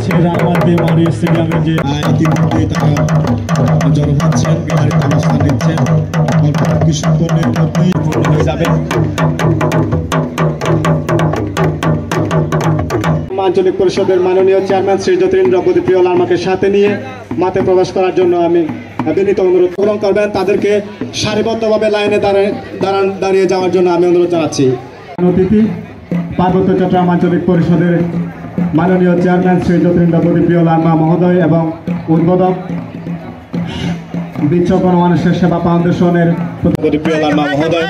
হচ্ছে রাঙামাটি মারি স্টেডিয়ামের যে ইতিমধ্যে তারা জড়ো হচ্ছেন, গ্যালারিতে অবস্থান নিচ্ছেন। অল্প কিছুক্ষণের মধ্যেই পূর্ণ হয়ে যাবে। আঞ্চলিক পরিষদের মাননীয় চেয়ারম্যান শ্রী জ্যোতিরিন্দ্র প্রদীপ্রিয় লামাকে সাথে নিয়ে মাঠে প্রবেশ করার জন্য আমি বিনীত অনুরোধ গ্রহণ করবেন। তাদেরকে সারিবদ্ধভাবে লাইনে দাঁড়িয়ে যাওয়ার জন্য আমি অনুরোধ জানাচ্ছি। অতিথি পার্বত্য চট্টগ্রাম আঞ্চলিক পরিষদের মাননীয় চেয়ারম্যান শ্রী জ্যোতিরিন্দ্র প্রদীপ্রিয় লামা মহোদয় এবং উদ্বোধক বিশ্ব গণমানুষের সেবা ফাউন্ডেশনের প্রদীপ্রিয় লামা মহোদয়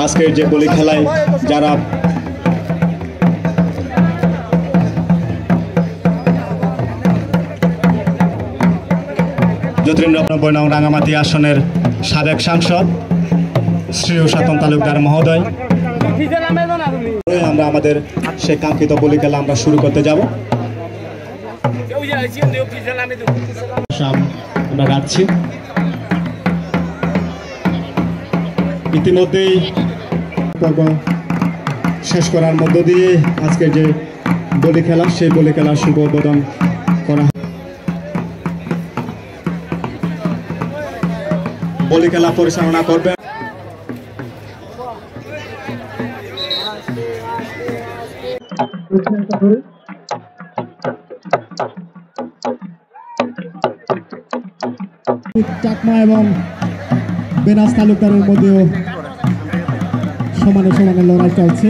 আজকের যে বলি খেলায় যারা জ্যোতিরিন্দ্র ৯৯ নং রাঙামাটি আসনের সাবেক সাংসদ শ্রী উষাতন তালুকদার মহোদয়, আমরা আমাদের সেই কাঙ্ক্ষিত বলি খেলা আমরা শুরু করতে যাব। আমরা গাচ্ছি ইতিমধ্যেই পর্ব শেষ করার মধ্য দিয়ে আজকের যে বলি খেলা সেই বলি খেলার শুভ উদ্বোধন করা। বলি খেলা পরিচালনা করবে চাকমা এবং বেনাস তালুকদারের মধ্যেও সমানে সমানে লড়াই চলছে।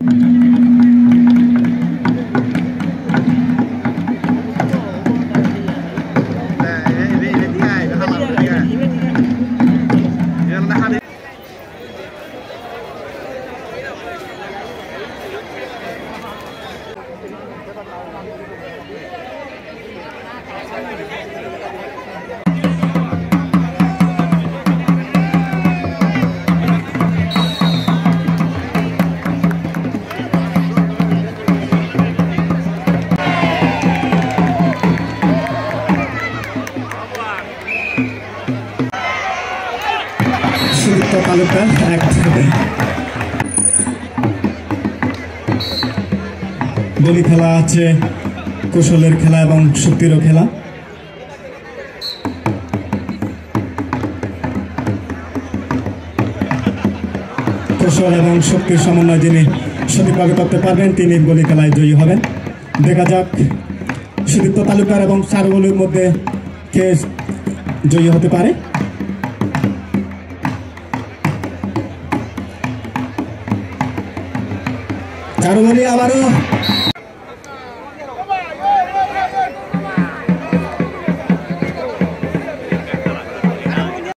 বলি খেলা আছে কৌশলের খেলা এবং শক্তিরও খেলা। কৌশল এবং শক্তির সমন্বয় যিনি সঠিকভাবে করতে পারবেন তিনি বলি খেলায় জয়ী হবেন। দেখা যাক সুদীপ্ত তালুকদার এবং চারুবলির মধ্যে কে জয়ী হতে পারে। চারুবলি আবারও